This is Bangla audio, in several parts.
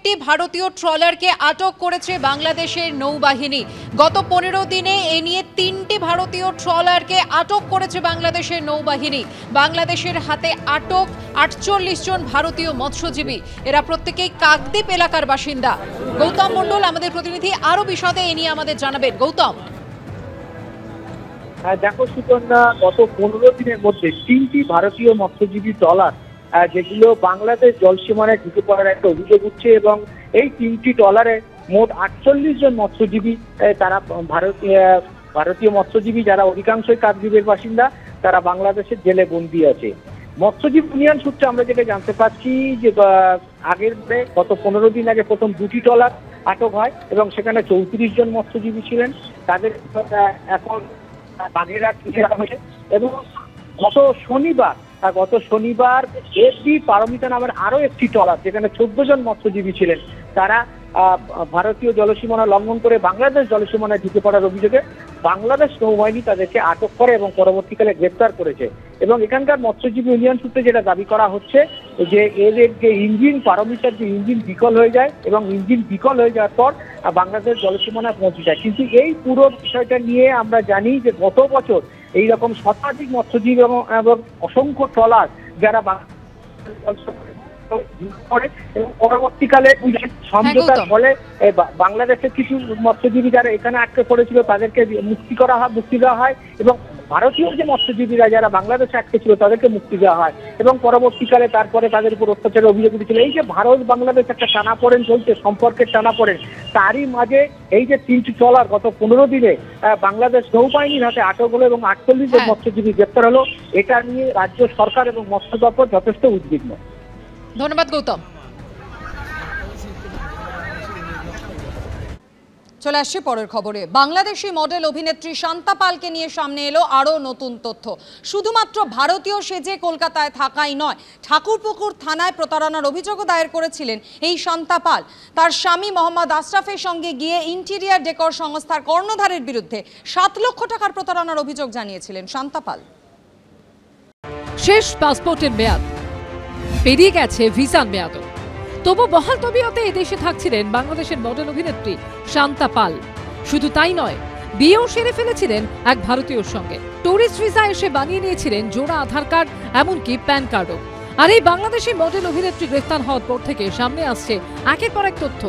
তিনটি ভারতীয় ট্রলারকে আটক করেছে বাংলাদেশের নৌবাহিনী। গত 15 দিনে এ নিয়ে তিনটি ভারতীয় ট্রলারকে আটক করেছে বাংলাদেশের নৌবাহিনী। বাংলাদেশের হাতে আটক 48 জন ভারতীয় মৎস্যজীবী। এরা প্রত্যেকেই কাকদ্বীপ এলাকার বাসিন্দা। গৌতম মণ্ডল আমাদের প্রতিনিধি আরো বিশদে এ নিয়ে আমাদের জানাবেন। গৌতম, দেখো সুকন্যা, গত 15 দিনের মধ্যে তিনটি ভারতীয় মৎস্যজীবী ট্রলার যেগুলো বাংলাদেশ জলসীমানায় ঢুকে পড়ার একটা অভিযোগ উঠছে এবং এই তিনটি ট্রলারে মোট 48 জন মৎস্যজীবী, তারা ভারতীয় মৎস্যজীবী যারা অধিকাংশই কাকদ্বীপের বাসিন্দা, তারা বাংলাদেশের জেলে বন্দী আছে। মৎস্যজীবী ইউনিয়ন সূত্রে আমরা যেটা জানতে পারছি যে গত 15 দিন আগে প্রথম দুটি ট্রলার আটক হয় এবং সেখানে 34 জন মৎস্যজীবী ছিলেন। তাদের এখন বাগেরহাট তুলে রাখা হয়েছে এবং গত শনিবার এফবি পারমিতা নামের আরো একটি ট্রলার, যেখানে 14 জন মৎস্যজীবী ছিলেন, তারা ভারতীয় জলসীমানা লঙ্ঘন করে বাংলাদেশ জলসীমানায় ঢুকে পড়ার অভিযোগে বাংলাদেশ নৌবাহিনী তাদেরকে আটক করে এবং পরবর্তীকালে গ্রেপ্তার করেছে। এবং এখানকার মৎস্যজীবী ইউনিয়ন সূত্রে যেটা দাবি করা হচ্ছে যে এদের যে ইঞ্জিন, পারমিতার যে ইঞ্জিন বিকল হয়ে যায় এবং ইঞ্জিন বিকল হয়ে যাওয়ার পর বাংলাদেশ জলসীমানায় পৌঁছে যায়। কিন্তু এই পুরো বিষয়টা নিয়ে আমরা জানি যে গত বছর এইরকম শতাধিক মৎস্যজীবী এবং অসংখ্য ট্রলার যারা এবং পরবর্তীকালে সমঝোতার ফলে বাংলাদেশের কিছু মৎস্যজীবী যারা এখানে আটকে পড়েছিল তাদেরকে মুক্তি দেওয়া হয় এবং ভারতীয় যে মৎস্যজীবীরা যারা বাংলাদেশে আটকে ছিল তাদেরকে মুক্তি দেওয়া হয় এবং পরবর্তীকালে তারপরে তাদের উপর অত্যাচারের অভিযোগ উঠেছিল। এই যে ভারত বাংলাদেশ একটা টানাপোড়েন চলছে, সম্পর্কের টানাপোড়েন, তারই মাঝে এই যে তিনটি ট্রলার গত 15 দিনে বাংলাদেশ নৌবাহিনীর হাতে আটক হলো এবং 48 জন মৎস্যজীবী গ্রেপ্তার হলো, এটা নিয়ে রাজ্য সরকার এবং মৎস্য দপ্তর যথেষ্ট উদ্বিগ্ন। ধন্যবাদ গৌতম। চলে আসছে পরের খবরে। বাংলাদেশি মডেল অভিনেত্রী শান্তা পালকে নিয়ে সামনে এলো আরও নতুন তথ্য। শুধুমাত্র ভারতীয় সেজে কলকাতায় থাকাই নয়, ঠাকুরপুকুর থানায় প্রতারণার অভিযোগও দায়ের করেছিলেন এই শান্তা পাল। তার স্বামী মোহাম্মদ আশরাফের সঙ্গে গিয়ে ইন্টেরিয়ার ডেকর সংস্থার কর্ণধারের বিরুদ্ধে 7 লক্ষ টাকার প্রতারণার অভিযোগ জানিয়েছিলেন শান্তা পাল। শেষ পাসপোর্টের মেয়াদ পেরিয়ে গেছে, ভিসার মেয়াদও। তবু বহাল তবিয়তে এদেশে থাকছিলেন বাংলাদেশের মডেল অভিনেত্রী শান্তা পাল। শুধু তাই নয়, বিয়েও সেরে ফেলেছিলেন এক ভারতীয়র সঙ্গে। টুরিস্ট ভিসা এসে বানিয়ে নিয়েছিলেন জোড়া আধার কার্ড, এমনকি প্যান কার্ডও। আর এই বাংলাদেশি মডেল অভিনেত্রী গ্রেফতার হওয়ার পর থেকে সামনে আসছে একের পর এক তথ্য।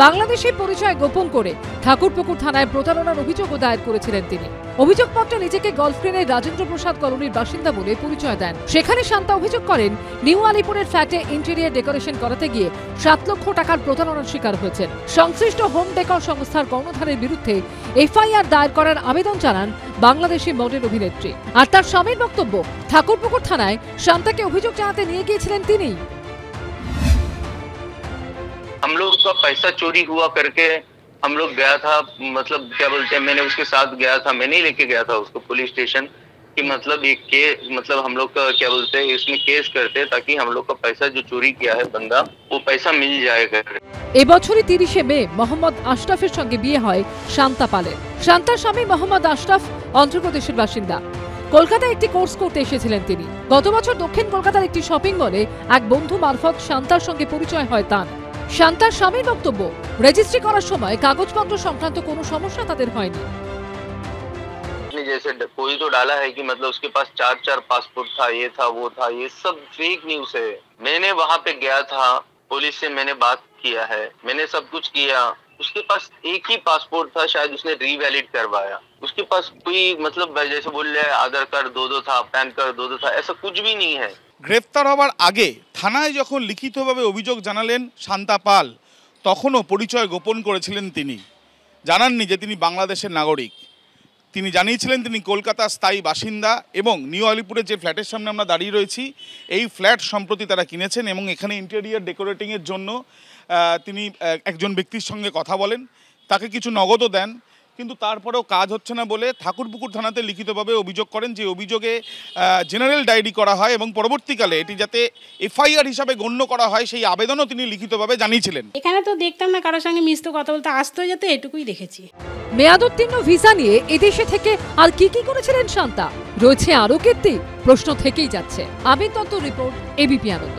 বাংলাদেশি পরিচয় গোপন করে ঠাকুরপুকুর থানায় প্রতারণার অভিযোগও দায়ের করেছিলেন তিনি। অভিযোগপত্রে নিজেকে গলফগ্রিনের রাজেন্দ্র প্রসাদ কলোনির বাসিন্দা বলে পরিচয় দেন। সেখানে শান্তা অভিযোগ করেন নিউ আলিপুরের ফ্ল্যাটে ইন্টেরিয়ার ডেকোরেশন করাতে গিয়ে 7 লক্ষ টাকার প্রতারণার শিকার হয়েছেন। সংশ্লিষ্ট হোম ডেকর সংস্থার কর্ণধারের বিরুদ্ধে এফআইআর দায়ের করার আবেদন জানান বাংলাদেশি মডেল অভিনেত্রী। আর তার স্বামীর বক্তব্য, ঠাকুরপুকুর থানায় শান্তাকে অভিযোগ জানাতে নিয়ে গিয়েছিলেন তিনি। हम लोग का पैसा चोरी हुआ करके हम लोग गया था, मतलब क्या बोलते हैं, मैंने उसके साथ गया था, मैं नहीं लेके गया था उसको पुलिस स्टेशन कि मतलब ये केस, मतलब हम लोग का क्या बोलते हैं इसमें केस करते ताकि हम लोग का पैसा जो चोरी किया है बंदा वो पैसा मिल जाएगा। এবছরই 30 মে মোহাম্মদ আশরাফের সঙ্গে বিয়ে হয় শান্তা পালের। শান্তার স্বামী মোহাম্মদ আশরাফ অন্ধ্রপ্রদেশের বাসিন্দা। কলকাতায় একটি কোর্স করতে এসেছিলেন তিনি। গত বছর দক্ষিণ কলকাতার একটি শপিং মলে এক বন্ধু মারফত শান্তার সঙ্গে পরিচয় হয় তার। শান্তার স্বামীর বক্তব্য, রেজিস্ট্রি করার সময় কাগজপত্র সংক্রান্ত কোনো সমস্যা তাদের হয়নি। जैसे कोई तो डाला है कि मतलब उसके पास 4 पासपोर्ट था, ये था, वो था, ये सब फेक न्यूज है। मैंने वहां पे गया था, पुलिस से मैंने बात किया है, मैंने सब कुछ किया। उसके पास एक ही पासपोर्ट था, शायद उसने रीवैलिड करवाया। उसके पास कोई मतलब जैसे बोल रहे हैं आधार कार्ड 2 था, पैन कार्ड 2 था, ऐसा कुछ भी नहीं है। গ্রেফতার হওয়ার আগে থানায় যখন লিখিতভাবে অভিযোগ জানালেন শান্তা পাল, তখনও পরিচয় গোপন করেছিলেন তিনি। জানাননি যে তিনি বাংলাদেশের নাগরিক। তিনি জানিয়েছিলেন তিনি কলকাতার স্থায়ী বাসিন্দা এবং নিউ আলিপুরের যে ফ্ল্যাটের সামনে আমরা দাঁড়িয়ে রয়েছি, এই ফ্ল্যাট সম্প্রতি তারা কিনেছেন এবং এখানে ইন্টেরিয়ার ডেকোরেটিংয়ের জন্য তিনি একজন ব্যক্তির সঙ্গে কথা বলেন, তাকে কিছু নগদও দেন। কিন্তু তারপরেও কাজ হচ্ছে না বলে ঠাকুরপুকুর থানাতে লিখিতভাবে অভিযোগ করেন, যে অভিযোগে জেনারেল ডায়েরি করা হয় এবং পরবর্তীকালে এটি যাতে এফআইআর হিসাবে গণ্য করা হয় সেই আবেদনও তিনি লিখিতভাবে জানিয়েছিলেন। এখানে তো দেখতাম না কারোর সঙ্গে মিশতে, কথা বলতে আসতো, যেতে এটুকুই দেখেছি। মেয়াদোত্তীর্ণ ভিসা নিয়ে এদেশে থেকে আর কি কি করেছিলেন শান্তা? রয়েছে আরও কীর্তি? প্রশ্ন থেকেই যাচ্ছে। আবির দত্ত রিপোর্ট, এবিপি আনন্দ।